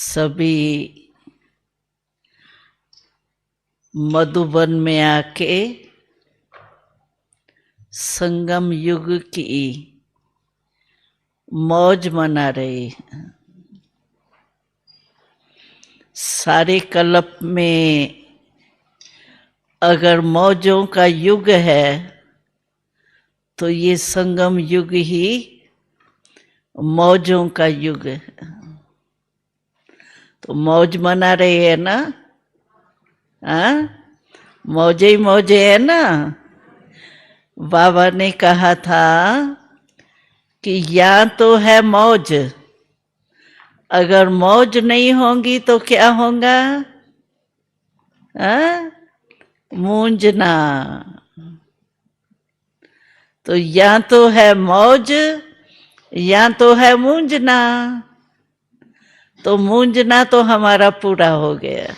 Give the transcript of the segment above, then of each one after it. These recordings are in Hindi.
सभी मधुबन में आके संगम युग की मौज मना रहे हैं। सारे कल्प में अगर मौजों का युग है तो ये संगम युग ही मौजों का युग है। तो मौज मना रहे हैं ना? हाँ, मौजे ही मौजे है ना। बाबा ने कहा था कि यहाँ तो है मौज, अगर मौज नहीं होगी तो क्या होगा? हाँ, मूंजना। तो यहाँ तो है मौज, यहाँ तो है मूंजना। तो मूंजना तो हमारा पूरा हो गया।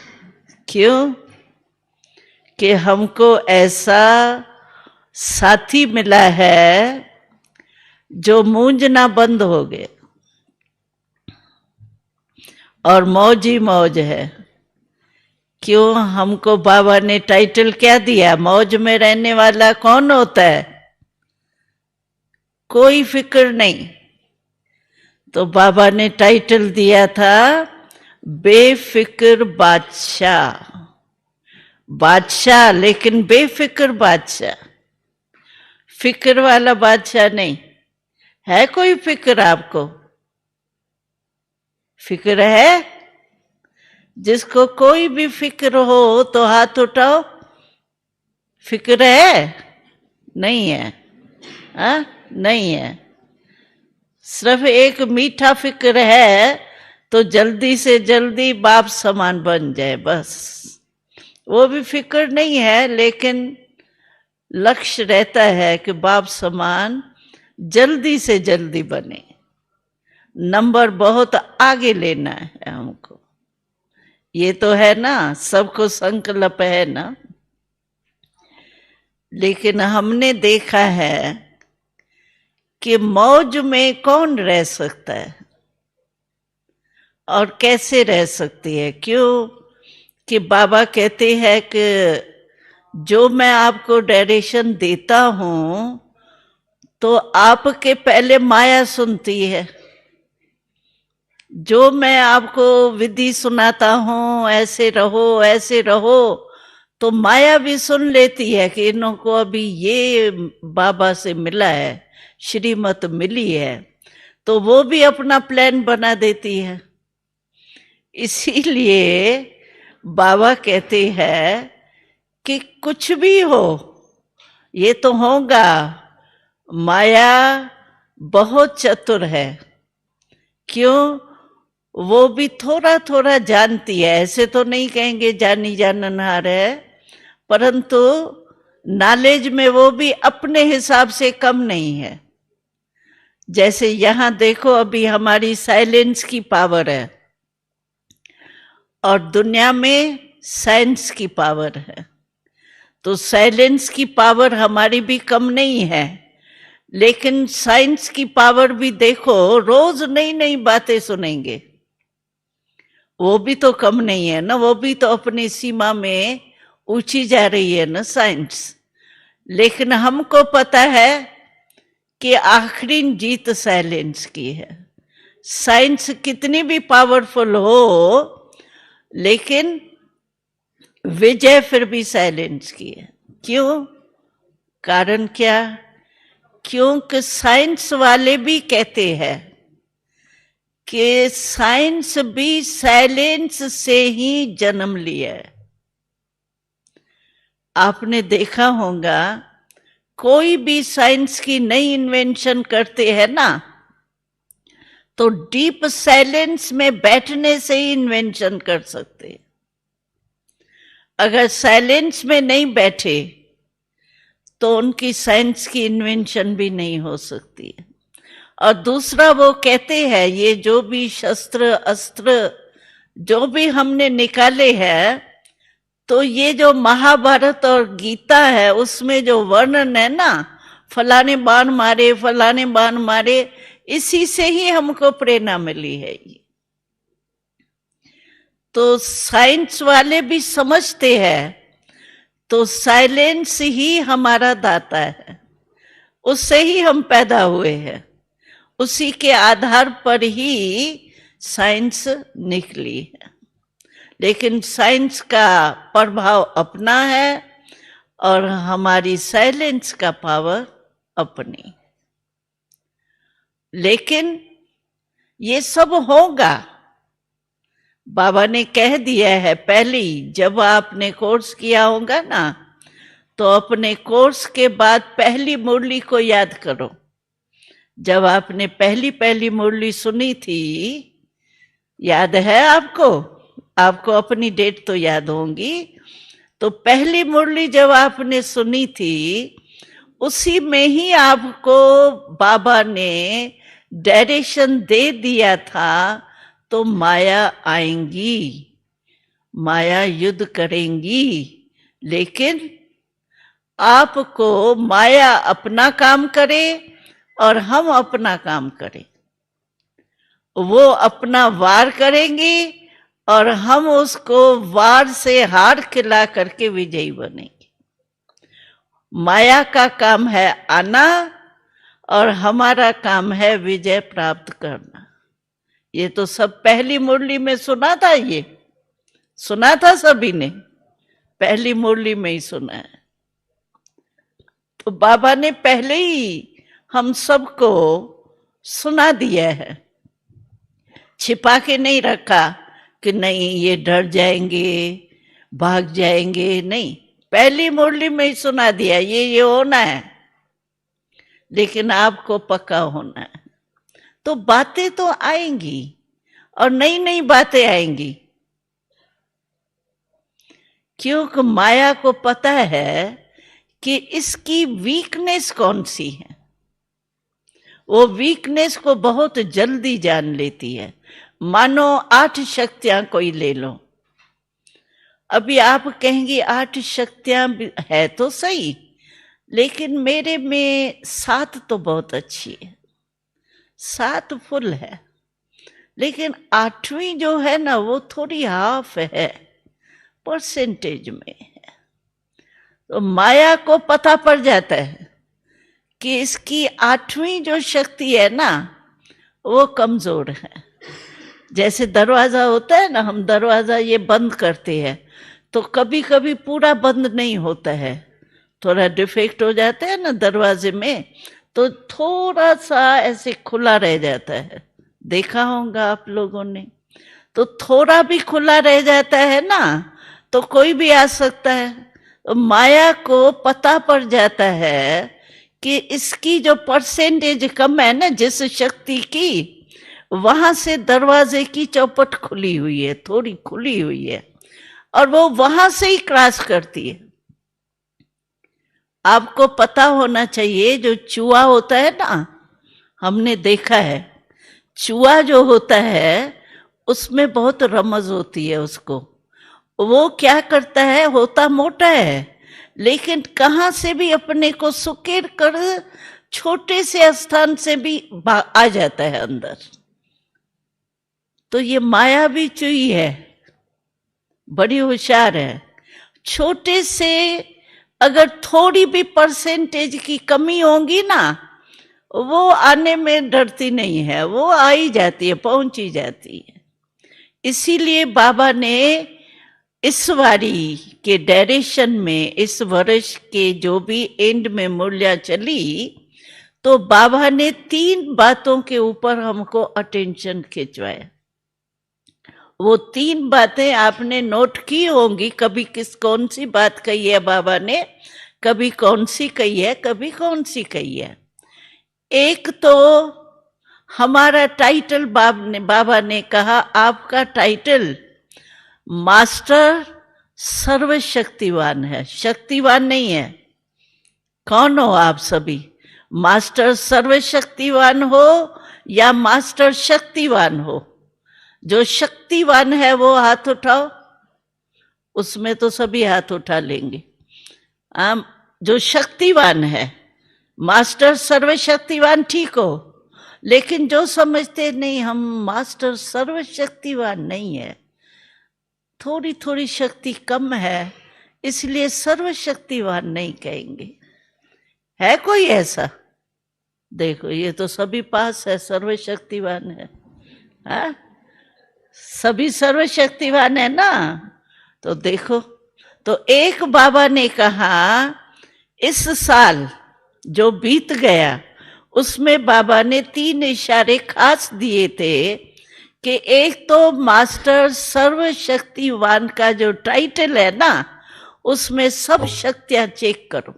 क्यों? कि हमको ऐसा साथी मिला है जो मूंजना बंद हो गया और मौज ही मौज है। क्यों? हमको बाबा ने टाइटल क्या दिया? मौज में रहने वाला कौन होता है? कोई फिक्र नहीं। तो बाबा ने टाइटल दिया था बेफिक्र बादशाह। बादशाह, लेकिन बेफिक्र बादशाह। फिक्र वाला बादशाह नहीं है। कोई फिक्र आपको? फिक्र है? जिसको कोई भी फिक्र हो तो हाथ उठाओ। फिक्र है? नहीं है। हाँ, नहीं है। सिर्फ एक मीठा फिक्र है तो जल्दी से जल्दी बाप समान बन जाए, बस। वो भी फिक्र नहीं है, लेकिन लक्ष्य रहता है कि बाप समान जल्दी से जल्दी बने। नंबर बहुत आगे लेना है हमको। ये तो है ना, सबको संकल्प है ना। लेकिन हमने देखा है कि मौज में कौन रह सकता है और कैसे रह सकती है। क्यों? कि बाबा कहते हैं कि जो मैं आपको डायरेक्शन देता हूं तो आपके पहले माया सुनती है। जो मैं आपको विधि सुनाता हूं, ऐसे रहो ऐसे रहो, तो माया भी सुन लेती है कि इन्हों को अभी ये बाबा से मिला है, श्रीमत मिली है, तो वो भी अपना प्लान बना देती है। इसीलिए बाबा कहते हैं कि कुछ भी हो ये तो होगा। माया बहुत चतुर है। क्यों? वो भी थोड़ा थोड़ा जानती है। ऐसे तो नहीं कहेंगे जानी जाननहार है, परंतु नॉलेज में वो भी अपने हिसाब से कम नहीं है। जैसे यहां देखो, अभी हमारी साइलेंस की पावर है और दुनिया में साइंस की पावर है। तो साइलेंस की पावर हमारी भी कम नहीं है, लेकिन साइंस की पावर भी देखो, रोज नई नई बातें सुनेंगे। वो भी तो कम नहीं है ना, वो भी तो अपनी सीमा में ऊंची जा रही है ना साइंस। लेकिन हमको पता है कि आखिरी जीत साइलेंस की है। साइंस कितनी भी पावरफुल हो, लेकिन विजय फिर भी साइलेंस की है। क्यों? कारण क्या? क्योंकि साइंस वाले भी कहते हैं कि साइंस भी साइलेंस से ही जन्म लिया है। आपने देखा होगा, कोई भी साइंस की नई इन्वेंशन करते हैं ना, तो डीप साइलेंस में बैठने से ही इन्वेंशन कर सकते हैं। अगर साइलेंस में नहीं बैठे तो उनकी साइंस की इन्वेंशन भी नहीं हो सकती है। और दूसरा, वो कहते हैं ये जो भी शस्त्र अस्त्र जो भी हमने निकाले हैं, तो ये जो महाभारत और गीता है उसमें जो वर्णन है ना, फलाने बाण मारे फलाने बाण मारे, इसी से ही हमको प्रेरणा मिली है। तो साइंस वाले भी समझते हैं, तो साइलेंस ही हमारा दाता है, उससे ही हम पैदा हुए हैं, उसी के आधार पर ही साइंस निकली है। लेकिन साइंस का प्रभाव अपना है और हमारी साइलेंस का पावर अपनी। लेकिन ये सब होगा, बाबा ने कह दिया है पहले ही, जब आपने कोर्स किया होगा ना, तो अपने कोर्स के बाद पहली मुरली को याद करो। जब आपने पहली मुरली सुनी थी, याद है आपको? आपको अपनी डेट तो याद होंगी। तो पहली मुरली जब आपने सुनी थी, उसी में ही आपको बाबा ने डायरेक्शन दे दिया था, तो माया आएंगी, माया युद्ध करेंगी, लेकिन आपको माया अपना काम करे और हम अपना काम करें। वो अपना वार करेंगी और हम उसको वार से हार खिला करके विजयी बनेंगे। माया का काम है आना और हमारा काम है विजय प्राप्त करना। ये तो सब पहली मुरली में सुना था, ये सुना था सभी ने, पहली मुरली में ही सुना है। तो बाबा ने पहले ही हम सबको सुना दिया है, छिपा के नहीं रखा कि नहीं ये डर जाएंगे, भाग जाएंगे, नहीं, पहली मुरली में ही सुना दिया, ये होना है, लेकिन आपको पक्का होना है। तो बातें तो आएंगी और नई नई बातें आएंगी, क्योंकि माया को पता है कि इसकी वीकनेस कौन सी है। वो वीकनेस को बहुत जल्दी जान लेती है। मानो 8 शक्तियां कोई ले लो, अभी आप कहेंगे 8 शक्तियां है तो सही, लेकिन मेरे में 7 तो बहुत अच्छी है, 7 फुल है, लेकिन 8वीं जो है ना, वो थोड़ी हाफ है, परसेंटेज में है। तो माया को पता पड़ जाता है कि इसकी 8वीं जो शक्ति है ना, वो कमजोर है। जैसे दरवाजा होता है ना, हम दरवाजा ये बंद करते हैं, तो कभी कभी पूरा बंद नहीं होता है, थोड़ा डिफेक्ट हो जाता है ना दरवाजे में, तो थोड़ा सा ऐसे खुला रह जाता है, देखा होगा आप लोगों ने। तो थोड़ा भी खुला रह जाता है ना, तो कोई भी आ सकता है। तो माया को पता पड़ जाता है कि इसकी जो परसेंटेज कम है ना, जिस शक्ति की, वहां से दरवाजे की चौपट खुली हुई है, थोड़ी खुली हुई है, और वो वहां से ही क्रॉस करती है। आपको पता होना चाहिए, जो चूहा होता है ना, हमने देखा है, चूहा जो होता है उसमें बहुत रमज होती है उसको। वो क्या करता है, होता मोटा है, लेकिन कहां से भी अपने को सुकेर कर छोटे से स्थान से भी आ जाता है अंदर। तो ये माया भी चूही है, बड़ी होशियार है। छोटे से अगर थोड़ी भी परसेंटेज की कमी होगी ना, वो आने में डरती नहीं है, वो आ ही जाती है, पहुंच ही जाती है। इसीलिए बाबा ने इस वारी के डायरेक्शन में, इस वर्ष के जो भी एंड में मुरलियां चली, तो बाबा ने 3 बातों के ऊपर हमको अटेंशन खिंचवाया। वो 3 बातें आपने नोट की होंगी, कभी कौन सी बात कही है बाबा ने, कभी कौन सी कही है, कभी कौन सी कही है। एक तो हमारा टाइटल बाबा ने कहा, आपका टाइटल मास्टर सर्वशक्तिवान है, शक्तिवान नहीं है। कौन हो आप सभी? मास्टर सर्वशक्तिवान हो या मास्टर शक्तिवान हो? जो शक्तिवान है वो हाथ उठाओ, उसमें तो सभी हाथ उठा लेंगे। जो शक्तिवान है, मास्टर सर्वशक्तिवान ठीक हो, लेकिन जो समझते नहीं हम मास्टर सर्वशक्तिवान नहीं है, थोड़ी थोड़ी शक्ति कम है, इसलिए सर्वशक्तिवान नहीं कहेंगे। है कोई ऐसा? देखो, ये तो सभी पास है, सर्वशक्तिवान है। हाँ, सभी सर्वशक्तिवान है ना। तो देखो, तो एक बाबा ने कहा, इस साल जो बीत गया उसमें बाबा ने 3 इशारे खास दिए थे कि एक तो मास्टर सर्वशक्तिवान का जो टाइटल है ना, उसमें सब शक्तियां चेक करो।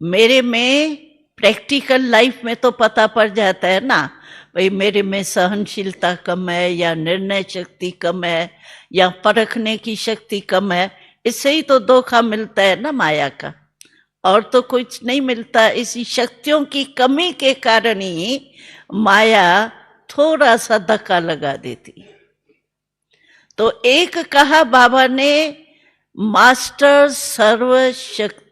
मेरे में प्रैक्टिकल लाइफ में तो पता पड़ जाता है ना, भाई मेरे में सहनशीलता कम है, या निर्णय शक्ति कम है, या परखने की शक्ति कम है। इससे ही तो धोखा मिलता है ना माया का, और तो कुछ नहीं मिलता। इसी शक्तियों की कमी के कारण ही माया थोड़ा सा धक्का लगा देती। तो एक कहा बाबा ने, मास्टर सर्वशक्तिवान,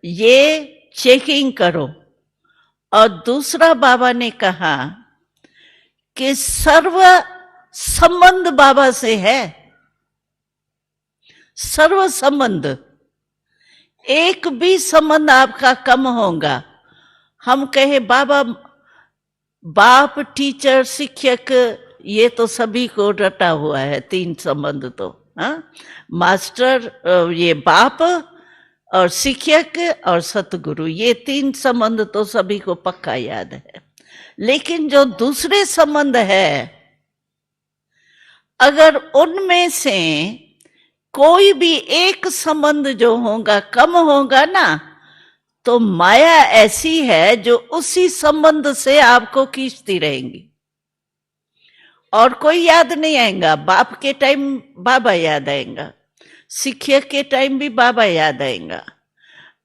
ये चेकिंग करो। और दूसरा बाबा ने कहा कि सर्व संबंध बाबा से है, सर्व संबंध, एक भी संबंध आपका कम होगा। हम कहे बाबा, बाप, टीचर, शिक्षक, ये तो सभी को रटा हुआ है 3 संबंध तो। हाँ, मास्टर, ये बाप और शिक्षक और सतगुरु, ये 3 संबंध तो सभी को पक्का याद है। लेकिन जो दूसरे संबंध है, अगर उनमें से कोई भी एक संबंध जो होगा कम होगा ना, तो माया ऐसी है जो उसी संबंध से आपको खींचती रहेंगी, और कोई याद नहीं आएगा। बाप के टाइम बाबा याद आएगा, शिक्षक के टाइम भी बाबा याद आएगा,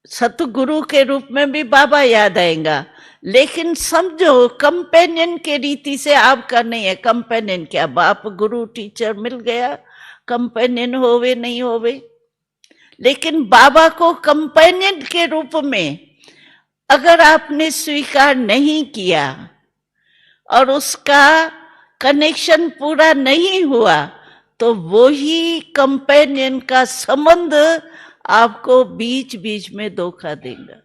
सतगुरु के रूप में भी बाबा याद आएगा। लेकिन समझो, कंपेनियन के रीति से आपका नहीं है। कंपेनियन क्या, बाप, गुरु, टीचर मिल गया, कंपेनियन होवे नहीं होवे। लेकिन बाबा को कंपेनियन के रूप में अगर आपने स्वीकार नहीं किया और उसका कनेक्शन पूरा नहीं हुआ, तो वो ही कंपेनियन का संबंध आपको बीच बीच में धोखा देगा।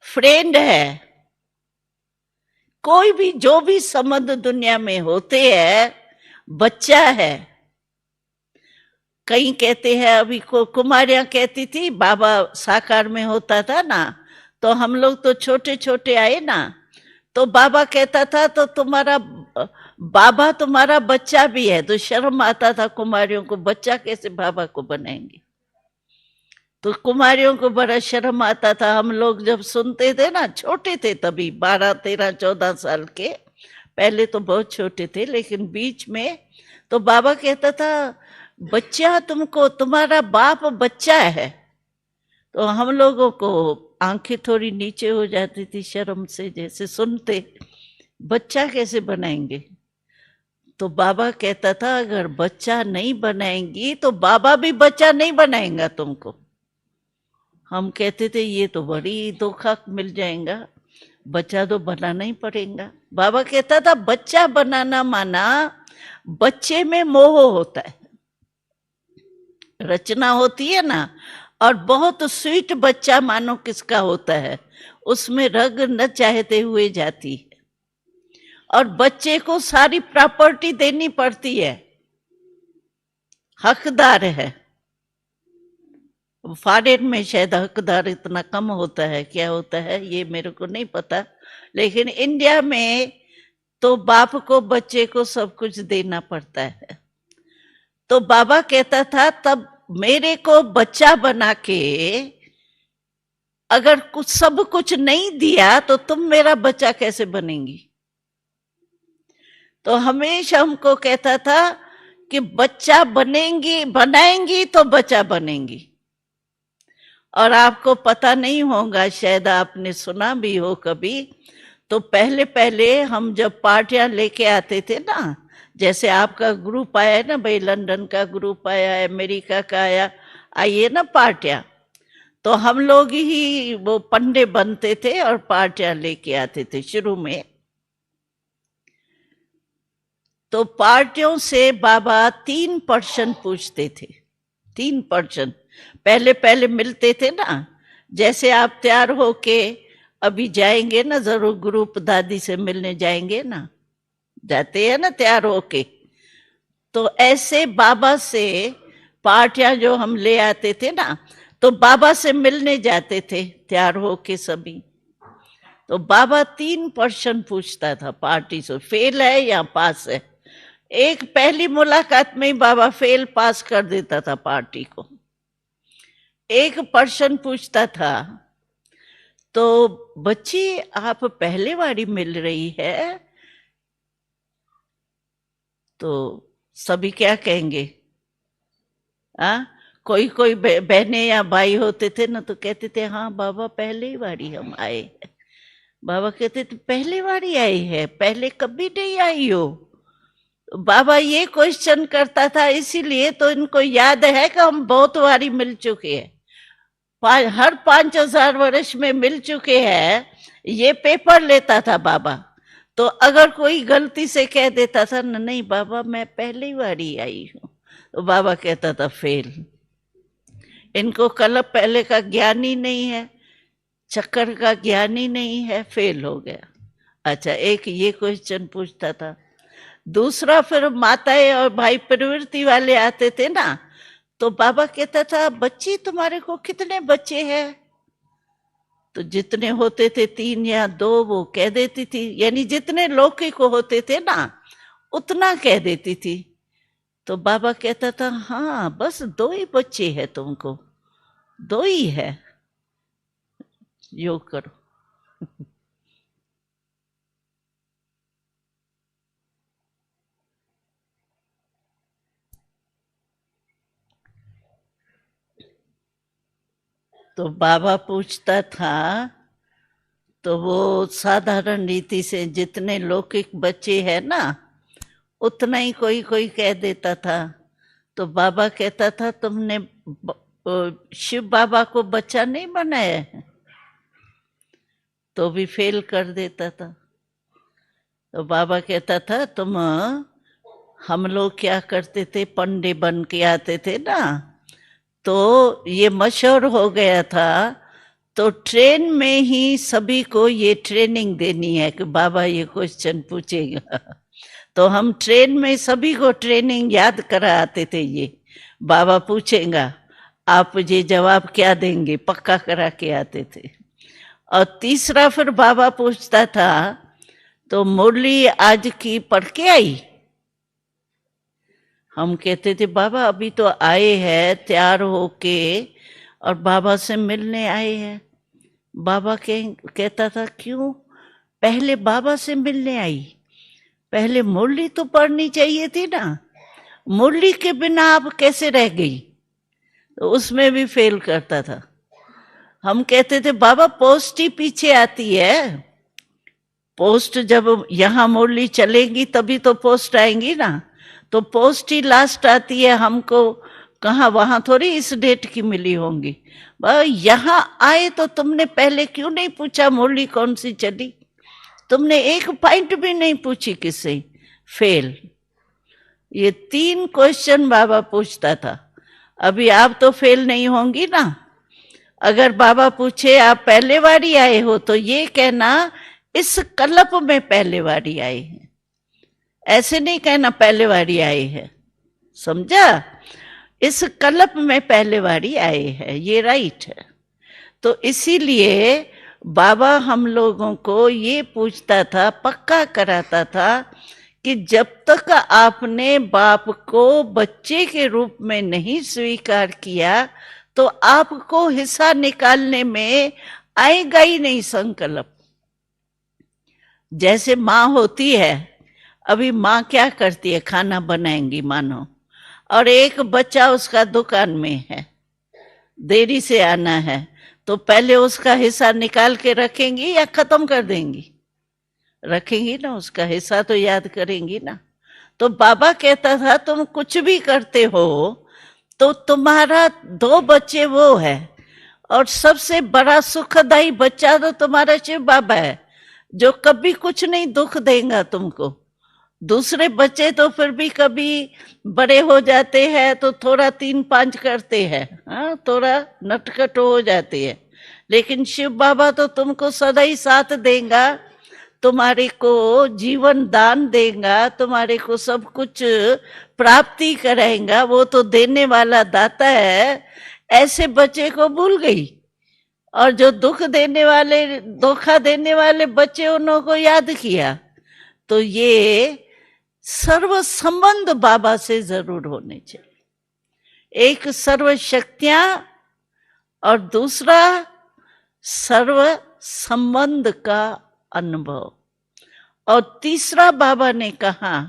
फ्रेंड है, कोई भी जो भी संबंध दुनिया में होते हैं, बच्चा है। कई कहते हैं, अभी को कुमारियां कहती थी बाबा साकार में होता था ना, तो हम लोग तो छोटे छोटे आए ना, तो बाबा कहता था तो तुम्हारा बाबा तुम्हारा बच्चा भी है। तो शर्म आता था कुमारियों को, बच्चा कैसे बाबा को बनाएंगे। तो कुमारियों को बड़ा शर्म आता था। हम लोग जब सुनते थे ना, छोटे थे तभी, 12, 13, 14 साल के, पहले तो बहुत छोटे थे, लेकिन बीच में तो बाबा कहता था, बच्चा तुमको, तुम्हारा बाप बच्चा है। तो हम लोगों को आंखें थोड़ी नीचे हो जाती थी शर्म से, जैसे सुनते, बच्चा कैसे बनाएंगे। तो बाबा कहता था, अगर बच्चा नहीं बनाएंगी तो बाबा भी बच्चा नहीं बनाएगा तुमको। हम कहते थे ये तो बड़ी धोखा मिल जाएगा, बच्चा तो बनाना ही पड़ेगा। बाबा कहता था, बच्चा बनाना माना बच्चे में मोह होता है, रचना होती है ना, और बहुत स्वीट बच्चा मानो किसका होता है, उसमें रग न चाहते हुए जाती है, और बच्चे को सारी प्रॉपर्टी देनी पड़ती है, हकदार है। फॉरेन में शायद हकदार इतना कम होता है, क्या होता है ये मेरे को नहीं पता, लेकिन इंडिया में तो बाप को बच्चे को सब कुछ देना पड़ता है। तो बाबा कहता था, तब मेरे को बच्चा बना के अगर कुछ सब कुछ नहीं दिया तो तुम मेरा बच्चा कैसे बनेंगी। तो हमेशा हमको कहता था कि बच्चा बनेंगी, बनाएंगी तो बच्चा बनेंगी। और आपको पता नहीं होगा, शायद आपने सुना भी हो कभी, तो पहले पहले हम जब पार्टियां लेके आते थे ना, जैसे आपका ग्रुप आया है ना भाई, लंदन का ग्रुप आया, अमेरिका का आया, आइए ना पार्टियां, तो हम लोग ही वो पंडे बनते थे और पार्टियां लेके आते थे शुरू में। तो पार्टियों से बाबा 3% पूछते थे। 3% पहले पहले मिलते थे ना, जैसे आप तैयार होके अभी जाएंगे ना, जरूर ग्रुप दादी से मिलने जाएंगे ना, जाते हैं ना तैयार होके, तो ऐसे बाबा से पार्टियां जो हम ले आते थे ना, तो बाबा से मिलने जाते थे तैयार होके सभी। तो बाबा 3% पूछता था पार्टी से, फेल है या पास है। एक पहली मुलाकात में ही बाबा फेल पास कर देता था पार्टी को। 1% पूछता था, तो बच्ची आप पहले बारी मिल रही है, तो सभी क्या कहेंगे? कोई कोई बहनें या भाई होते थे ना, तो कहते थे हाँ बाबा पहली बारी हम आए। बाबा कहते थे पहली बारी आई है, पहले कभी नहीं आई हो। बाबा ये क्वेश्चन करता था, इसीलिए तो इनको याद है कि हम बहुत बारी मिल चुके हैं, हर 5000 वर्ष में मिल चुके हैं। ये पेपर लेता था बाबा। तो अगर कोई गलती से कह देता था ना, नहीं बाबा मैं पहली बारी आई हूं, तो बाबा कहता था फेल। इनको कलप पहले का ज्ञान ही नहीं है, चक्कर का ज्ञान ही नहीं है, फेल हो गया। अच्छा, एक ये क्वेश्चन पूछता था। दूसरा, फिर माताएं और भाई प्रवृत्ति वाले आते थे ना, तो बाबा कहता था बच्ची तुम्हारे को कितने बच्चे हैं? तो जितने होते थे 3 या 2 वो कह देती थी, यानी जितने लौकिक होते थे ना उतना कह देती थी। तो बाबा कहता था हाँ बस 2 ही बच्चे हैं तुमको, 2 ही है, योग करो। तो बाबा पूछता था, तो वो साधारण रीति से जितने लौकिक बच्चे हैं ना उतना ही कोई कोई कह देता था। तो बाबा कहता था तुमने शिव बाबा को बच्चा नहीं बनाया है, तो भी फेल कर देता था। तो बाबा कहता था तुम, हम लोग क्या करते थे, पंडे बन के आते थे ना, तो ये मशहूर हो गया था, तो ट्रेन में ही सभी को ये ट्रेनिंग देनी है कि बाबा ये क्वेश्चन पूछेगा। तो हम ट्रेन में सभी को ट्रेनिंग याद कराते थे, ये बाबा पूछेगा आप ये जवाब क्या देंगे, पक्का करा के आते थे। और तीसरा फिर बाबा पूछता था, तो मुरली आज की पढ़ के आई? हम कहते थे बाबा अभी तो आए हैं तैयार होके और बाबा से मिलने आए हैं। बाबा कहता था क्यों पहले बाबा से मिलने आई? पहले मुरली तो पढ़नी चाहिए थी ना, मुरली के बिना आप कैसे रह गई? तो उसमें भी फेल करता था। हम कहते थे बाबा पोस्ट ही पीछे आती है, पोस्ट जब यहाँ मुरली चलेगी तभी तो पोस्ट आएंगी ना, तो पोस्ट ही लास्ट आती है। हमको कहाँ, वहां थोड़ी इस डेट की मिली होंगी। यहाँ आए तो तुमने पहले क्यों नहीं पूछा मुरली कौन सी चली? तुमने एक पॉइंट भी नहीं पूछी किससे, फेल। ये 3 क्वेश्चन बाबा पूछता था। अभी आप तो फेल नहीं होंगी ना। अगर बाबा पूछे आप पहले बारी आए हो, तो ये कहना इस कल्प में पहले बारी आए हैं, ऐसे नहीं कहना पहले बारी आए हैं, समझा? इस कल्प में पहले बारी आए हैं, ये राइट है। तो इसीलिए बाबा हम लोगों को ये पूछता था, पक्का कराता था कि जब तक आपने बाप को बच्चे के रूप में नहीं स्वीकार किया, तो आपको हिस्सा निकालने में आएगा ही नहीं संकल्प। जैसे माँ होती है, अभी माँ क्या करती है, खाना बनाएंगी मानो, और एक बच्चा उसका दुकान में है, देरी से आना है, तो पहले उसका हिस्सा निकाल के रखेंगी या खत्म कर देंगी? रखेंगी ना, उसका हिस्सा तो याद करेंगी ना। तो बाबा कहता था तुम कुछ भी करते हो तो तुम्हारा 2 बच्चे वो है, और सबसे बड़ा सुखदायी बच्चा तो तुम्हारा शिव बाबा है, जो कभी कुछ नहीं दुख देगा तुमको। दूसरे बच्चे तो फिर भी कभी बड़े हो जाते हैं तो थोड़ा 3-5 करते हैं, हाँ, थोड़ा नटखट हो जाती है, लेकिन शिव बाबा तो तुमको सदा ही साथ देगा, तुम्हारे को जीवन दान देगा, तुम्हारे को सब कुछ प्राप्ति कराएगा, वो तो देने वाला दाता है। ऐसे बच्चे को भूल गई, और जो दुख देने वाले, धोखा देने वाले बच्चे, उन्हों को याद किया। तो ये सर्व संबंध बाबा से जरूर होने चाहिए। एक सर्व शक्तियां और दूसरा सर्व संबंध का अनुभव, और तीसरा बाबा ने कहा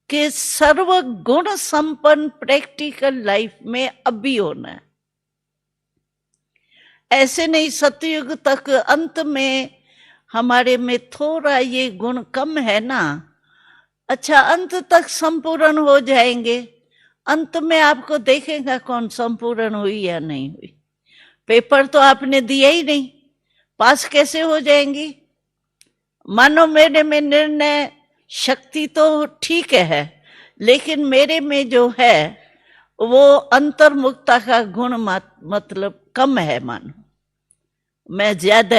कि सर्व गुण संपन्न प्रैक्टिकल लाइफ में अभी होना है। ऐसे नहीं सतयुग तक अंत में हमारे में थोड़ा ये गुण कम है ना, अच्छा अंत तक संपूर्ण हो जाएंगे। अंत में आपको देखेगा कौन संपूर्ण हुई या नहीं हुई। पेपर तो आपने दिया ही नहीं, पास कैसे हो जाएंगी? मानो मेरे में निर्णय शक्ति तो ठीक है, लेकिन मेरे में जो है वो अंतर्मुखता का गुण मतलब कम है। मानो मैं ज्यादा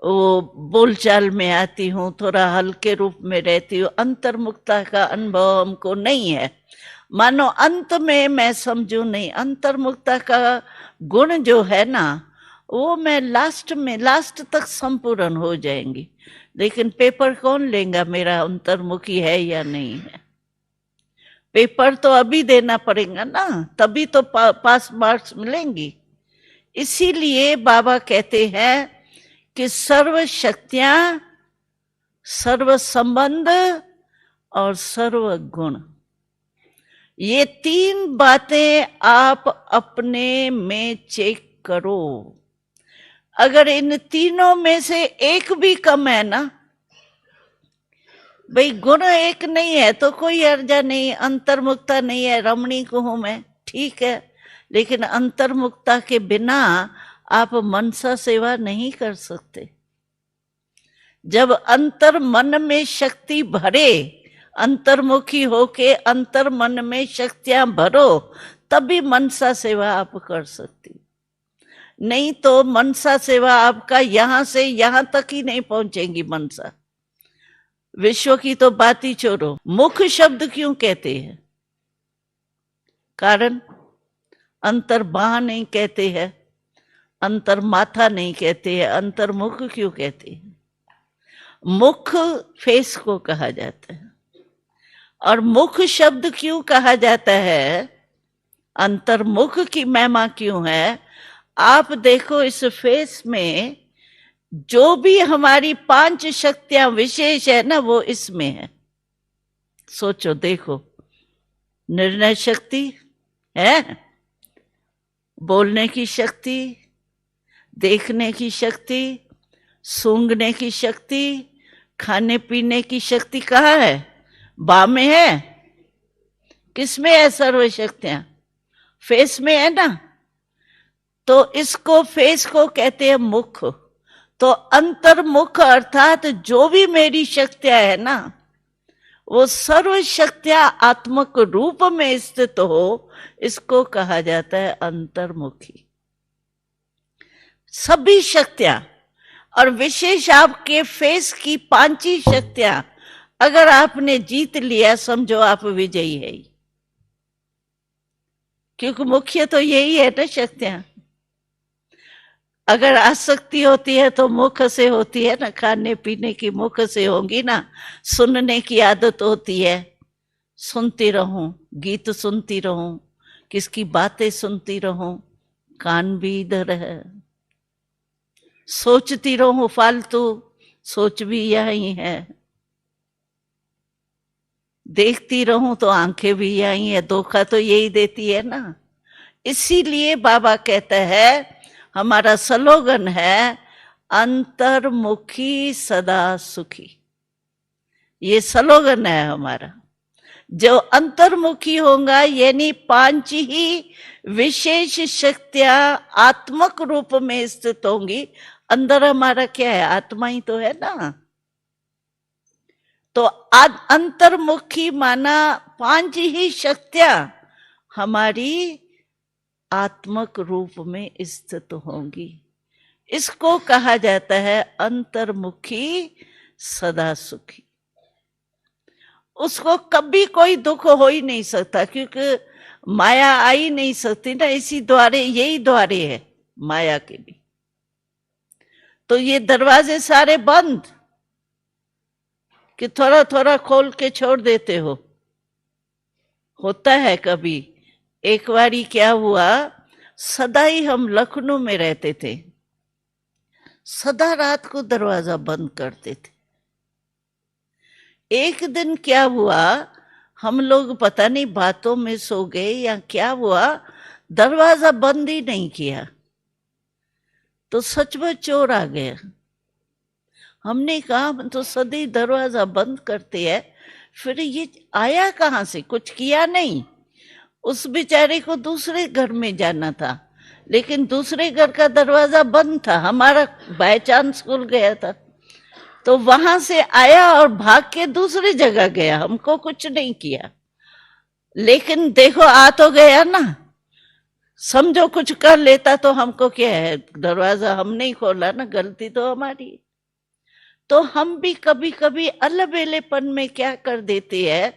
वो बोलचाल में आती हूँ, थोड़ा हल्के रूप में रहती हूँ, अंतर्मुखता का अनुभव हमको नहीं है। मानो अंत में मैं समझू नहीं, अंतर्मुखता का गुण जो है ना, वो मैं लास्ट तक संपूर्ण हो जाएंगी। लेकिन पेपर कौन लेगा मेरा अंतर्मुखी है या नहीं है? पेपर तो अभी देना पड़ेगा ना, तभी तो पास मार्क्स मिलेंगी। इसीलिए बाबा कहते हैं कि सर्व शक्तियां, सर्व संबंध और सर्व गुण, ये 3 बातें आप अपने में चेक करो। अगर इन तीनों में से एक भी कम है ना, भाई गुण एक नहीं है तो कोई अर्जा नहीं, अंतर्मुखता नहीं है, रमणीक हूं मैं, ठीक है, लेकिन अंतर्मुखता के बिना आप मनसा सेवा नहीं कर सकते। जब अंतर मन में शक्ति भरे, अंतर्मुखी होके अंतर मन में शक्तियां भरो, तभी मनसा सेवा आप कर सकती। नहीं तो मनसा सेवा आपका यहां से यहां तक ही नहीं पहुंचेगी। मनसा विश्व की तो बात ही छोड़ो। मुख शब्द क्यों कहते हैं? कारण अंतर बाह नहीं कहते हैं, अंतर माथा नहीं कहते हैं, अंतर्मुख क्यों कहते हैं? मुख फेस को कहा जाता है। और मुख शब्द क्यों कहा जाता है? अंतर्मुख की महिमा क्यों है? आप देखो इस फेस में जो भी हमारी 5 शक्तियां विशेष है ना, वो इसमें है। सोचो देखो, निर्णय शक्ति है, बोलने की शक्ति, देखने की शक्ति, सूंघने की शक्ति, खाने पीने की शक्ति कहाँ है? बा में है। किसमें है सर्व शक्तियां? फेस में है ना। तो इसको फेस को कहते हैं मुख। तो अंतर्मुख अर्थात जो भी मेरी शक्तियां है ना, वो सर्व शक्तियां आत्मक रूप में स्थित हो, इसको कहा जाता है अंतर्मुखी। सभी शक्तियां, और विशेष आपके फेस की 5 ही शक्तियां अगर आपने जीत लिया, समझो आप विजयी है। क्योंकि मुख्य तो यही है ना शक्तियां। अगर आसक्ति होती है तो मुख से होती है ना, खाने पीने की मुख से होगी ना। सुनने की आदत होती है, सुनती रहूं, गीत सुनती रहूं, किसकी बातें सुनती रहूं, कान भी इधर है। सोचती रहूं फालतू, सोच भी यही है। देखती रहूं तो आंखें भी यही है, धोखा तो यही देती है ना। इसीलिए बाबा कहता है, हमारा स्लोगन है अंतर्मुखी सदा सुखी। ये स्लोगन है हमारा। जो अंतर्मुखी होगा, यानी 5 ही विशेष शक्तियां आत्मक रूप में स्थित होंगी। अंदर हमारा क्या है? आत्मा ही तो है ना। तो अंतर्मुखी माना 5 ही शक्तियां हमारी आत्मक रूप में स्थित होंगी। इसको कहा जाता है अंतर्मुखी सदा सुखी। उसको कभी कोई दुख हो ही नहीं सकता, क्योंकि माया आ ही नहीं सकती ना, इसी द्वारे, यही द्वारे है माया के भी। तो ये दरवाजे सारे बंद कि थोड़ा थोड़ा खोल के छोड़ देते हो। होता है कभी। एक बारी क्या हुआ, सदा ही हम लखनऊ में रहते थे, सदा रात को दरवाजा बंद करते थे। एक दिन क्या हुआ, हम लोग पता नहीं बातों में सो गए या क्या हुआ, दरवाजा बंद ही नहीं किया, तो सचमुच चोर आ गया। हमने कहा हम तो सदी दरवाजा बंद करते हैं, फिर ये आया कहाँ से? कुछ किया नहीं। उस बेचारे को दूसरे घर में जाना था, लेकिन दूसरे घर का दरवाजा बंद था, हमारा बाय चांस खुल गया था। तो वहां से आया और भाग के दूसरी जगह गया, हमको कुछ नहीं किया। लेकिन देखो आ तो गया ना, समझो कुछ कर लेता तो हमको क्या है, दरवाजा हम नहीं खोला ना, गलती तो हमारी। तो हम भी कभी कभी अलबेलेपन में क्या कर देते हैं,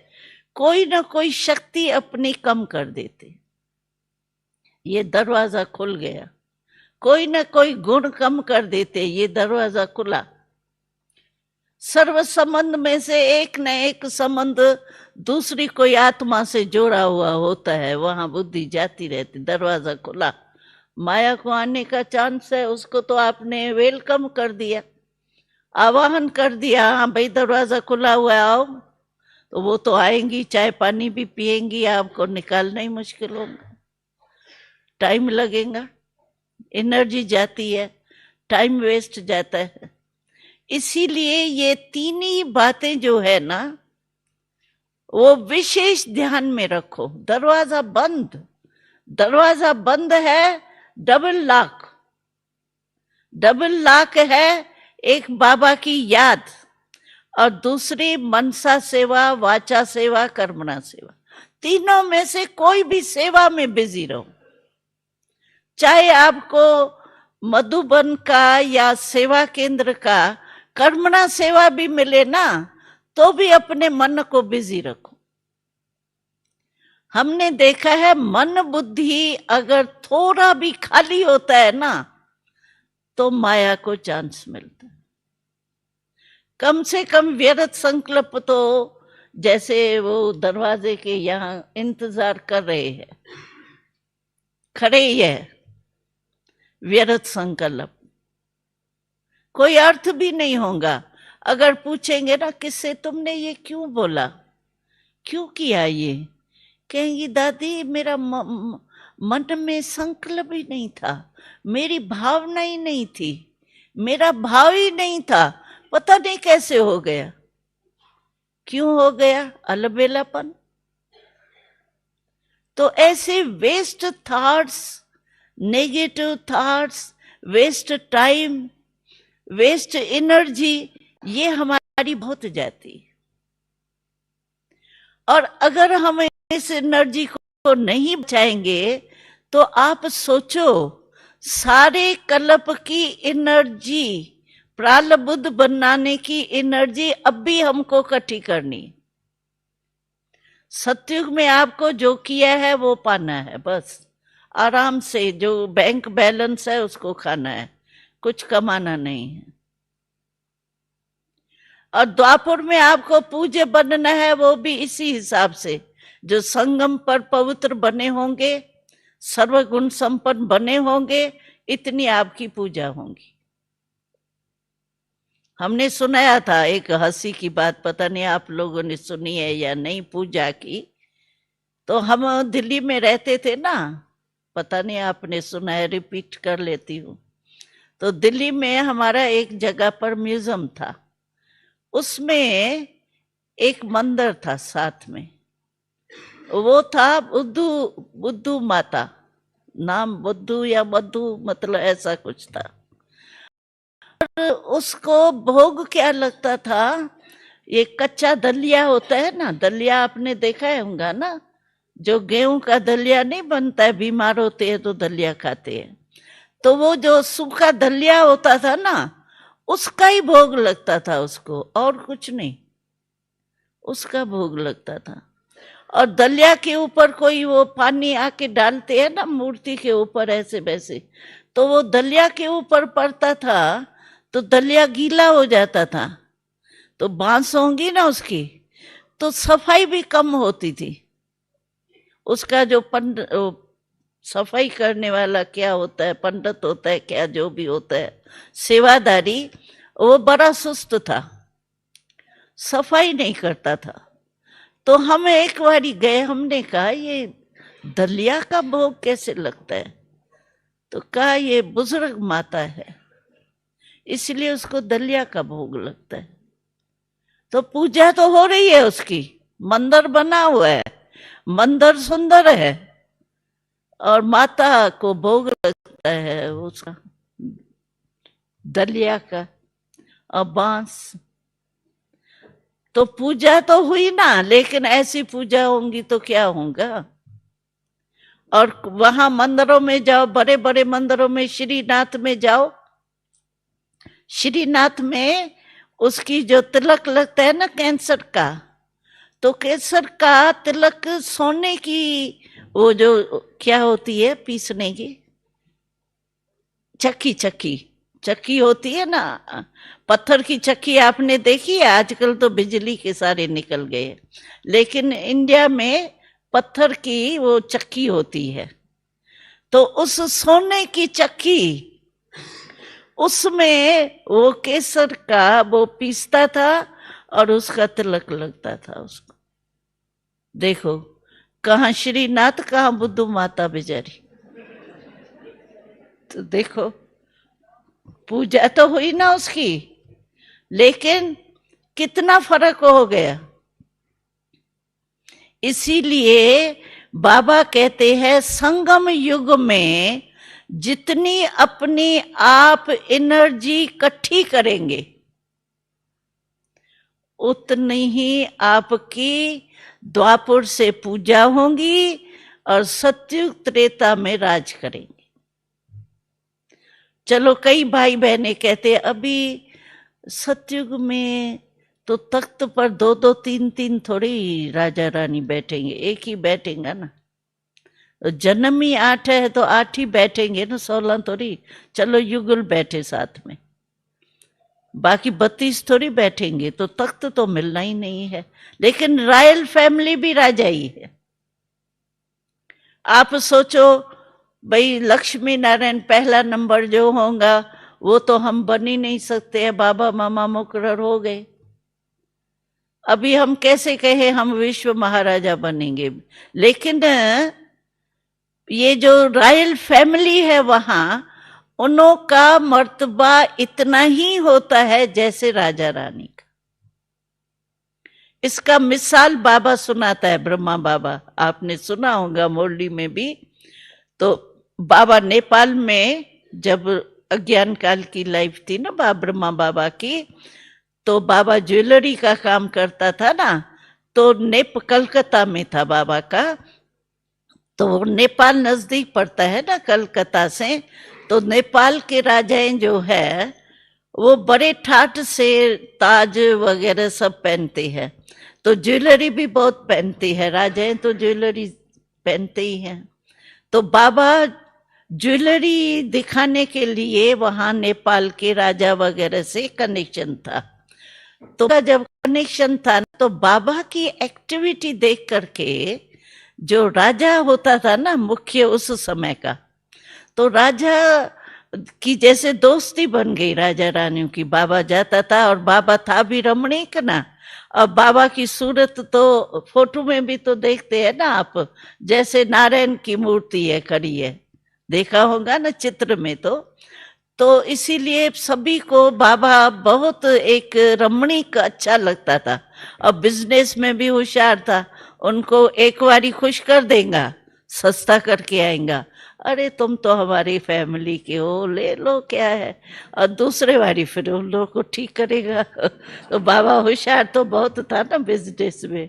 कोई ना कोई शक्ति अपनी कम कर देते। ये दरवाजा खुल गया। कोई ना कोई गुण कम कर देते, ये दरवाजा खुला। सर्व संबंध में से एक न एक संबंध दूसरी कोई आत्मा से जोड़ा हुआ होता है, वहां बुद्धि जाती रहती। दरवाजा खुला, माया को आने का चांस है, उसको तो आपने वेलकम कर दिया, आवाहन कर दिया, हाँ भाई दरवाजा खुला हुआ है आओ, तो वो तो आएंगी, चाय पानी भी पिएंगी, आपको निकालना ही मुश्किल होगा, टाइम लगेगा, एनर्जी जाती है, टाइम वेस्ट जाता है। इसीलिए ये 3 ही बातें जो है ना, वो विशेष ध्यान में रखो। दरवाजा बंद, दरवाजा बंद है, डबल लॉक, डबल लॉक है। एक बाबा की याद और दूसरी मनसा सेवा, वाचा सेवा, कर्मणा सेवा। तीनों में से कोई भी सेवा में बिजी रहो, चाहे आपको मधुबन का या सेवा केंद्र का कर्मणा सेवा भी मिले ना, तो भी अपने मन को बिजी रखो। हमने देखा है मन बुद्धि अगर थोड़ा भी खाली होता है ना, तो माया को चांस मिलता है। कम से कम व्यर्थ संकल्प तो, जैसे वो दरवाजे के यहाँ इंतजार कर रहे हैं, खड़े ही है, व्यर्थ संकल्प कोई अर्थ भी नहीं होगा। अगर पूछेंगे ना किससे तुमने ये क्यों बोला, क्यों किया, ये कहेंगी दादी मेरा मन में संकल्प ही नहीं था, मेरी भावना ही नहीं थी, मेरा भाव ही नहीं था, पता नहीं कैसे हो गया। क्यों हो गया? अलबेलापन। तो ऐसे waste thoughts, negative thoughts, waste time, waste energy, ये हमारी बहुत जाती। और अगर हम इस एनर्जी को नहीं बचाएंगे, तो आप सोचो सारे कल्प की एनर्जी, प्रालब्ध बनाने की एनर्जी अब भी हमको इकट्ठी करनी। सतयुग में आपको जो किया है वो पाना है, बस आराम से जो बैंक बैलेंस है उसको खाना है, कुछ कमाना नहीं है। और द्वापर में आपको पूज्य बनना है, वो भी इसी हिसाब से, जो संगम पर पवित्र बने होंगे, सर्वगुण संपन्न बने होंगे, इतनी आपकी पूजा होगी। हमने सुनाया था एक हंसी की बात, पता नहीं आप लोगों ने सुनी है या नहीं, पूजा की। तो हम दिल्ली में रहते थे ना, पता नहीं आपने सुना है, रिपीट कर लेती हूँ। तो दिल्ली में हमारा एक जगह पर म्यूजियम था, उसमें एक मंदिर था साथ में, वो था बुद्धू माता, नाम बुद्धू या मधु, मतलब ऐसा कुछ था। उसको भोग क्या लगता था, ये कच्चा दलिया होता है ना, दलिया आपने देखा है होगा ना, जो गेहूं का दलिया नहीं बनता है, बीमार होते हैं तो दलिया खाते हैं, तो वो जो सूखा दलिया होता था ना, उसका ही भोग लगता था उसको, और कुछ नहीं, उसका भोग लगता था। और दलिया के ऊपर कोई वो पानी आके डालते हैं ना मूर्ति के ऊपर ऐसे वैसे, तो वो दलिया के ऊपर पड़ता था तो दलिया गीला हो जाता था, तो बांस होंगी ना उसकी, तो सफाई भी कम होती थी। उसका जो सफाई करने वाला क्या होता है, पंडित होता है क्या, जो भी होता है सेवादारी, वो बड़ा सुस्त था, सफाई नहीं करता था। तो हम एक बारी गए, हमने कहा ये दलिया का भोग कैसे लगता है, तो कहा ये बुजुर्ग माता है इसलिए उसको दलिया का भोग लगता है। तो पूजा तो हो रही है उसकी, मंदिर बना हुआ है, मंदिर सुंदर है, और माता को भोग लगता है उसका दलिया का और बांस। तो पूजा तो हुई ना, लेकिन ऐसी पूजा होंगी तो क्या होगा। और वहां मंदिरों में जाओ, बड़े बड़े मंदिरों में, श्रीनाथ में जाओ, श्रीनाथ में उसकी जो तिलक लगता है ना कैंसर का, तो कैंसर का तिलक सोने की वो जो क्या होती है पीसने की चक्की, चक्की होती है ना, पत्थर की चक्की आपने देखी है, आजकल तो बिजली के सारे निकल गए, लेकिन इंडिया में पत्थर की वो चक्की होती है। तो उस सोने की चक्की, उसमें वो केसर का वो पीसता था और उसका तिलक लगता था उसको। देखो कहाँ श्रीनाथ, कहाँ बुद्धू माता बेचारी। तो देखो पूजा तो हुई ना उसकी, लेकिन कितना फर्क हो गया। इसीलिए बाबा कहते हैं संगम युग में जितनी अपनी आप एनर्जी इकट्ठी करेंगे, उतनी ही आपकी द्वापर से पूजा होंगी और सत्युग त्रेता में राज करेंगे। चलो कई भाई बहने कहते हैं अभी सत्युग में तो तख्त पर दो दो तीन तीन थोड़ी राजा रानी बैठेंगे, एक ही बैठेगा ना। जन्म ही 8 है तो 8 ही बैठेंगे ना, 16 थोड़ी। चलो युगल बैठे साथ में, बाकी 32 थोड़ी बैठेंगे, तो तख्त तो मिलना ही नहीं है। लेकिन रॉयल फैमिली भी राजा ही है। आप सोचो भाई लक्ष्मी नारायण पहला नंबर जो होगा वो तो हम बन ही नहीं सकते हैं, बाबा मामा मुकर्रर हो गए। अभी हम कैसे कहे हम विश्व महाराजा बनेंगे, लेकिन ये जो रॉयल फैमिली है वहां, उन्हों का मर्तबा इतना ही होता है जैसे राजा रानी का। इसका मिसाल बाबा सुनाता है, ब्रह्मा बाबा, आपने सुना होगा मोरली में भी। तो बाबा नेपाल में जब अज्ञान काल की लाइफ थी ना ब्रह्मा बाबा की, तो बाबा ज्वेलरी का काम करता था ना, तो कलकत्ता में था बाबा का, तो नेपाल नजदीक पड़ता है ना कलकत्ता से। तो नेपाल के राजाएं जो है वो बड़े ठाट से ताज वगैरह सब पहनते हैं, तो ज्वेलरी भी बहुत पहनती है, राजाएं तो ज्वेलरी पहनते ही हैं। तो बाबा ज्वेलरी दिखाने के लिए वहां नेपाल के राजा वगैरह से कनेक्शन था। तो जब कनेक्शन था तो बाबा की एक्टिविटी देख करके जो राजा होता था ना मुख्य उस समय का, तो राजा की जैसे दोस्ती बन गई राजा रानियों की। बाबा जाता था और बाबा था भी रमणीक ना, और बाबा की सूरत तो फोटो में भी तो देखते हैं ना आप, जैसे नारायण की मूर्ति है खड़ी है, देखा होगा ना चित्र में। तो इसीलिए सभी को बाबा बहुत एक रमणीक अच्छा लगता था, और बिजनेस में भी होशियार था। उनको एक बारी खुश कर देगा, सस्ता करके आएगा, अरे तुम तो हमारी फैमिली के हो, ले लो क्या है। और दूसरे बारी फिर उन लोगों को ठीक करेगा। तो बाबा होशियार तो बहुत था ना बिजनेस में,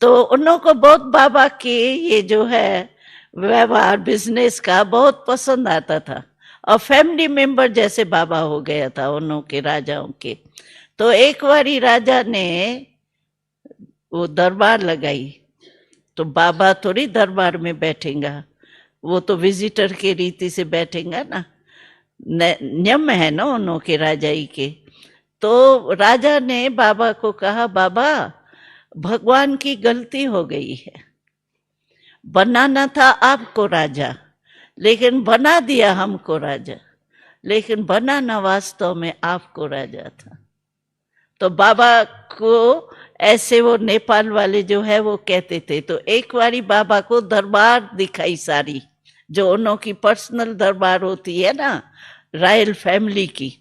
तो उन लोगों को बहुत बाबा के ये जो है व्यवहार बिजनेस का बहुत पसंद आता था, और फैमिली मेंबर जैसे बाबा हो गया था उन लोगों के, राजाओं के। तो एक बारी राजा ने वो दरबार लगाई, तो बाबा थोड़ी दरबार में बैठेगा, वो तो विजिटर के रीति से बैठेगा ना, नियम है ना उन्हों के राजाई के। तो राजा ने बाबा को कहा, बाबा भगवान की गलती हो गई है, बनाना था आपको राजा, लेकिन बना दिया हमको राजा, लेकिन बनाना वास्तव में आपको राजा था। तो बाबा को ऐसे वो नेपाल वाले जो है वो कहते थे। तो एक बारी बाबा को दरबार दिखाई सारी, जो उन्हों की पर्सनल दरबार होती है ना रॉयल फैमिली की,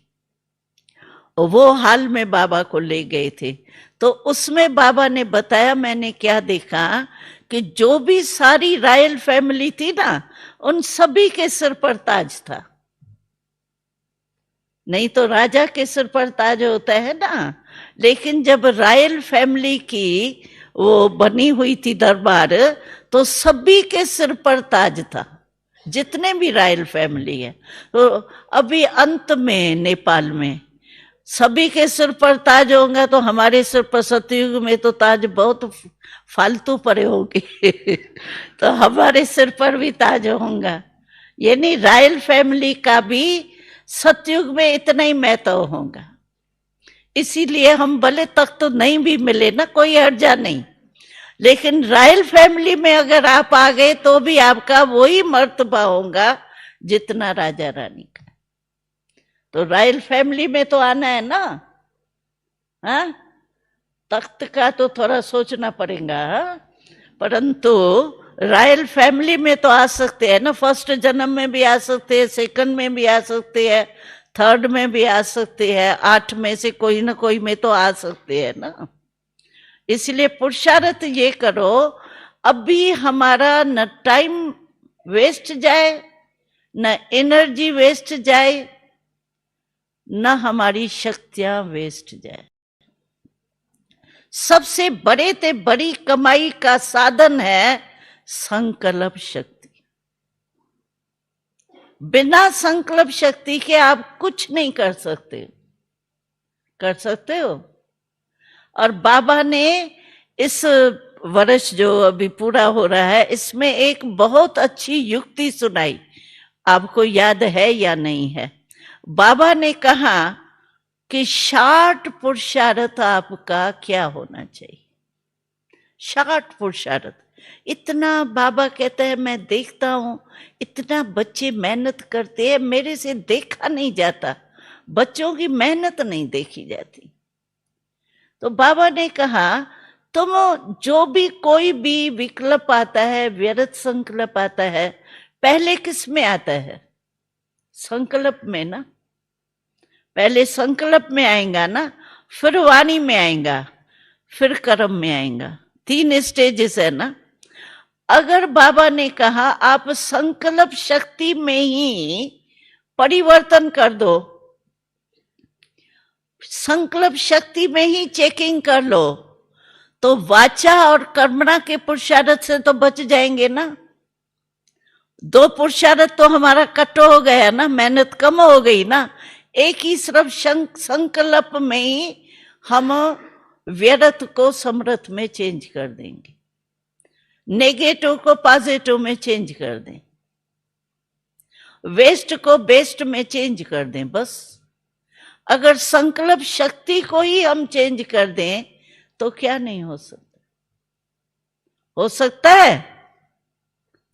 वो हाल में बाबा को ले गए थे। तो उसमें बाबा ने बताया, मैंने क्या देखा कि जो भी सारी रॉयल फैमिली थी ना, उन सभी के सिर पर ताज था। नहीं तो राजा के सिर पर ताज होता है ना, लेकिन जब रॉयल फैमिली की वो बनी हुई थी दरबार, तो सभी के सिर पर ताज था, जितने भी रॉयल फैमिली है। तो अभी अंत में नेपाल में सभी के सिर पर ताज होगा, तो हमारे सिर पर सतयुग में तो ताज बहुत फालतू पड़े होंगे। तो हमारे सिर पर भी ताज होगा, यानी रॉयल फैमिली का भी सतयुग में इतना ही महत्व होगा। इसीलिए हम भले तक तो नहीं भी मिले ना, कोई हर्जा नहीं, लेकिन रॉयल फैमिली में अगर आप आ गए तो भी आपका वही मर्तबा होगा जितना राजा रानी का। तो रॉयल फैमिली में तो आना है ना, हाँ, तख्त का तो थोड़ा सोचना पड़ेगा, हाँ? परंतु रॉयल फैमिली में तो आ सकते हैं ना, फर्स्ट जन्म में भी आ सकते हैं, सेकंड में भी आ सकते हैं, थर्ड में भी आ सकते हैं, 8 में से कोई ना कोई में तो आ सकते हैं ना। इसलिए पुरुषार्थ ये करो, अभी हमारा न टाइम वेस्ट जाए, न एनर्जी वेस्ट जाए, न हमारी शक्तियां वेस्ट जाए। सबसे बड़े ते बड़ी कमाई का साधन है संकल्प शक्ति। बिना संकल्प शक्ति के आप कुछ नहीं कर सकते। कर सकते हो? और बाबा ने इस वर्ष जो अभी पूरा हो रहा है, इसमें एक बहुत अच्छी युक्ति सुनाई, आपको याद है या नहीं है? बाबा ने कहा कि 60 पुरुषार्थ आपका क्या होना चाहिए। 60 पुरुषार्थ, इतना बाबा कहते हैं, मैं देखता हूं इतना बच्चे मेहनत करते हैं, मेरे से देखा नहीं जाता, बच्चों की मेहनत नहीं देखी जाती। तो बाबा ने कहा, तुम जो भी कोई भी विकल्प आता है, व्यर्थ संकल्प आता है, पहले किस में आता है? संकल्प में ना। पहले संकल्प में आएगा ना, फिर वाणी में आएगा, फिर कर्म में आएगा। 3 स्टेजेस है ना। अगर बाबा ने कहा आप संकल्प शक्ति में ही परिवर्तन कर दो, संकल्प शक्ति में ही चेकिंग कर लो, तो वाचा और कर्मणा के पुरुषार्थ से तो बच जाएंगे ना। 2 पुरुषार्थ तो हमारा कट हो गया ना, मेहनत कम हो गई ना। एक ही सिर्फ संकल्प में ही हम व्यर्थ को समर्थ में चेंज कर देंगे, नेगेटिव को पॉजिटिव में चेंज कर दें, वेस्ट को बेस्ट में चेंज कर दें। बस अगर संकल्प शक्ति को ही हम चेंज कर दें तो क्या नहीं हो सकता? हो सकता है?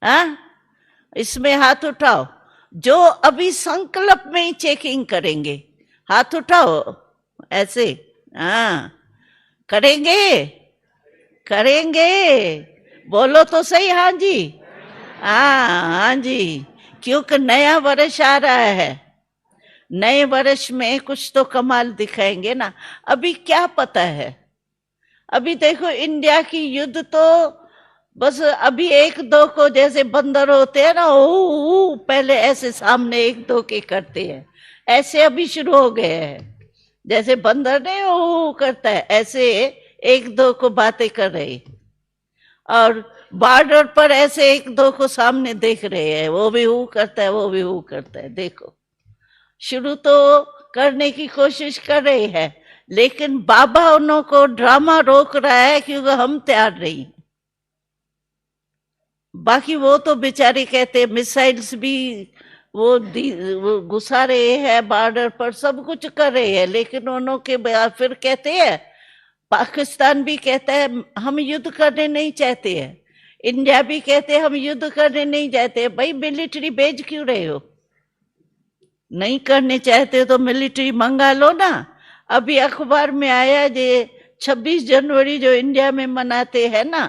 हाँ, इसमें हाथ उठाओ जो अभी संकल्प में ही चेकिंग करेंगे। हाथ उठाओ ऐसे, हाँ, करेंगे? करेंगे? बोलो तो सही, हाँ जी, हाँ जी, क्योंकि नया वर्ष आ रहा है, नए वर्ष में कुछ तो कमाल दिखाएंगे ना। अभी क्या पता है? अभी देखो इंडिया की युद्ध तो बस अभी एक दो को, जैसे बंदर होते हैं ना, पहले ऐसे सामने एक दो के करते हैं, ऐसे अभी शुरू हो गए हैं। जैसे बंदर नहीं करता है, ऐसे एक दो को बातें कर रहे, और बॉर्डर पर ऐसे एक दो को सामने देख रहे हैं, वो भी करता है, वो भी करता है। देखो, शुरू तो करने की कोशिश कर रहे हैं, लेकिन बाबा उन्हों को ड्रामा रोक रहा है, क्योंकि हम तैयार नहीं। बाकी वो तो बेचारे कहते मिसाइल्स भी वो घुसा रहे हैं बॉर्डर पर, सब कुछ कर रहे हैं, लेकिन उन्हों के फिर कहते हैं, पाकिस्तान भी कहता है हम युद्ध करने नहीं चाहते हैं, इंडिया भी कहते हैं हम युद्ध करने नहीं चाहते। भाई मिलिट्री भेज क्यों रहे हो? नहीं करने चाहते तो मिलिट्री मंगा लो ना। अभी अखबार में आया जे 26 जनवरी जो इंडिया में मनाते हैं ना,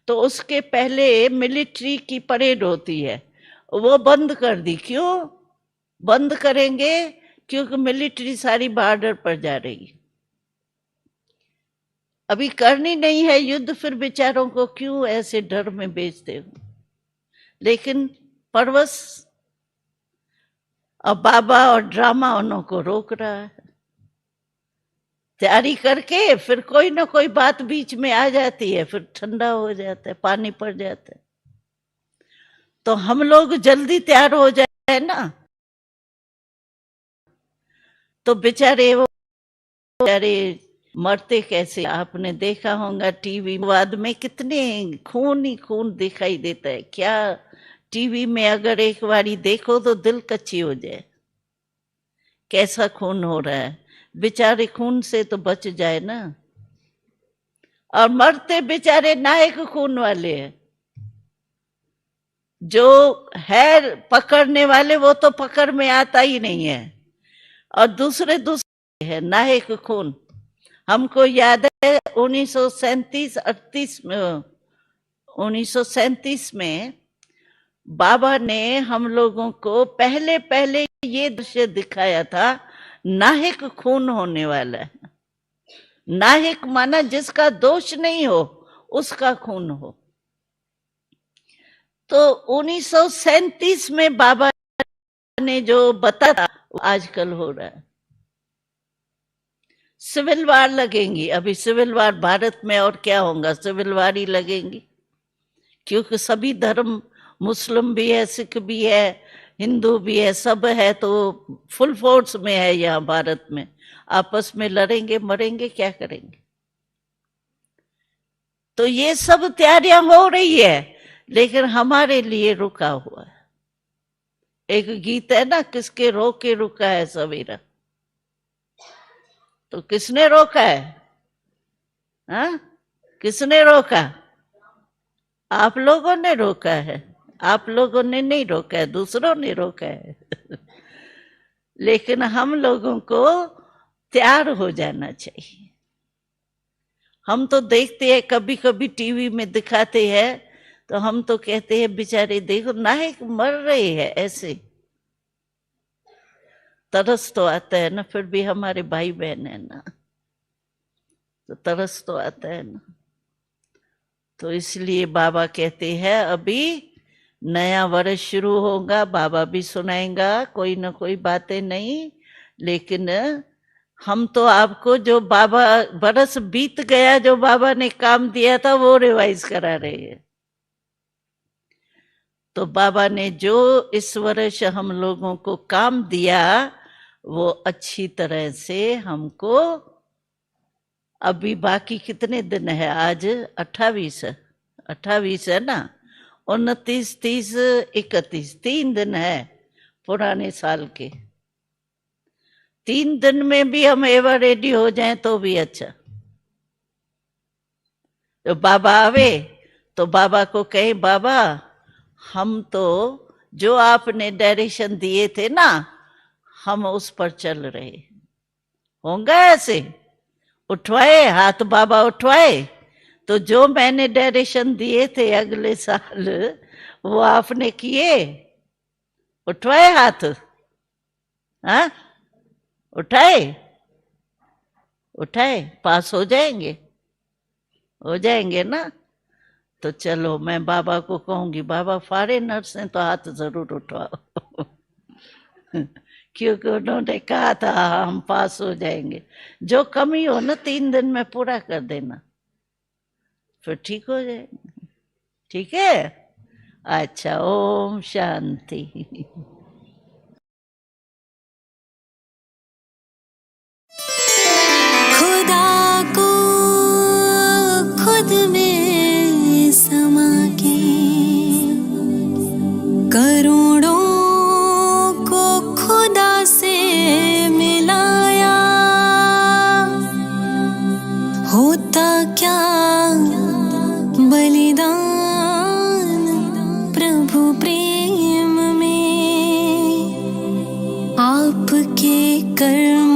तो उसके पहले मिलिट्री की परेड होती है, वो बंद कर दी। क्यों बंद करेंगे? क्योंकि मिलिट्री सारी बॉर्डर पर जा रही। अभी करनी नहीं है युद्ध, फिर बेचारों को क्यों ऐसे डर में बेचते हो? लेकिन परवश और बाबा और ड्रामा उन्हों को रोक रहा है। तैयारी करके फिर कोई ना कोई बात बीच में आ जाती है, फिर ठंडा हो जाता है, पानी पड़ जाता है। तो हम लोग जल्दी तैयार हो जाए ना, तो बेचारे वो बेचारे मरते कैसे। आपने देखा होगा टीवी बाद में कितने खून ही खून दिखाई देता है। क्या टीवी में अगर एक बारी देखो तो दिल कच्ची हो जाए, कैसा खून हो रहा है। बेचारे खून से तो बच जाए ना। और मरते बेचारे नायक खून वाले हैं, जो है पकड़ने वाले वो तो पकड़ में आता ही नहीं है, और दूसरे दूसरे है नायक खून। हमको याद है 1937-38 में, 1937 में बाबा ने हम लोगों को पहले पहले ये दृश्य दिखाया था, नायक खून होने वाला है। नायक माना जिसका दोष नहीं हो, उसका खून हो। तो 1937 में बाबा ने जो बताया आजकल हो रहा है। सिविल वार लगेंगी, अभी सिविल वार भारत में, और क्या होगा, सिविल वार ही लगेंगी। क्योंकि सभी धर्म, मुस्लिम भी है, सिख भी है, हिंदू भी है, सब है, तो फुल फोर्स में है यहाँ भारत में। आपस में लड़ेंगे मरेंगे, क्या करेंगे? तो ये सब तैयारियां हो रही है, लेकिन हमारे लिए रुका हुआ है। एक गीत है ना, किसके रोके रुका है सवेरा। तो किसने रोका है? हाँ, किसने रोका? आप लोगों ने रोका है। आप लोगों ने नहीं रोका है, दूसरों ने रोका है। लेकिन हम लोगों को तैयार हो जाना चाहिए। हम तो देखते हैं, कभी कभी टीवी में दिखाते हैं, तो हम तो कहते हैं बेचारे देखो नायक मर रहे हैं ऐसे। तरस तो आता है ना, फिर भी हमारे भाई बहन है ना, तो तरस तो आता है ना। तो इसलिए बाबा कहते हैं अभी नया वर्ष शुरू होगा, बाबा भी सुनाएगा कोई ना कोई बातें नहीं, लेकिन हम तो आपको जो बाबा बरस बीत गया, जो बाबा ने काम दिया था वो रिवाइज करा रहे हैं। तो बाबा ने जो इस वर्ष हम लोगों को काम दिया, वो अच्छी तरह से हमको, अभी बाकी कितने दिन है, आज 28 है, 28 है ना, 29, 30, 31, 3 दिन है पुराने साल के। 3 दिन में भी हम एवर रेडी हो जाएं तो भी अच्छा। तो बाबा आवे तो बाबा को कहे, बाबा हम तो जो आपने डायरेक्शन दिए थे ना, हम उस पर चल रहे होंगे। ऐसे उठवाए हाथ, बाबा उठवाए, तो जो मैंने डायरेक्शन दिए थे अगले साल, वो आपने किए? उठवाए हाथ? हाँ, उठाए? उठाए, पास हो जाएंगे, हो जाएंगे ना। तो चलो मैं बाबा को कहूंगी, बाबा फॉरेनर्स हैं तो हाथ जरूर उठवाओ। क्योंकि उन्होंने कहा था हम पास हो जाएंगे, जो कमी हो ना 3 दिन में पूरा कर देना, फिर ठीक हो जाएंगे। ठीक है, अच्छा, ओम शांति। खुदा को खुद में समा के करोड़ों को खुदा से मिलाया, होता क्या बलिदान प्रभु प्रेम में, आपके कर्म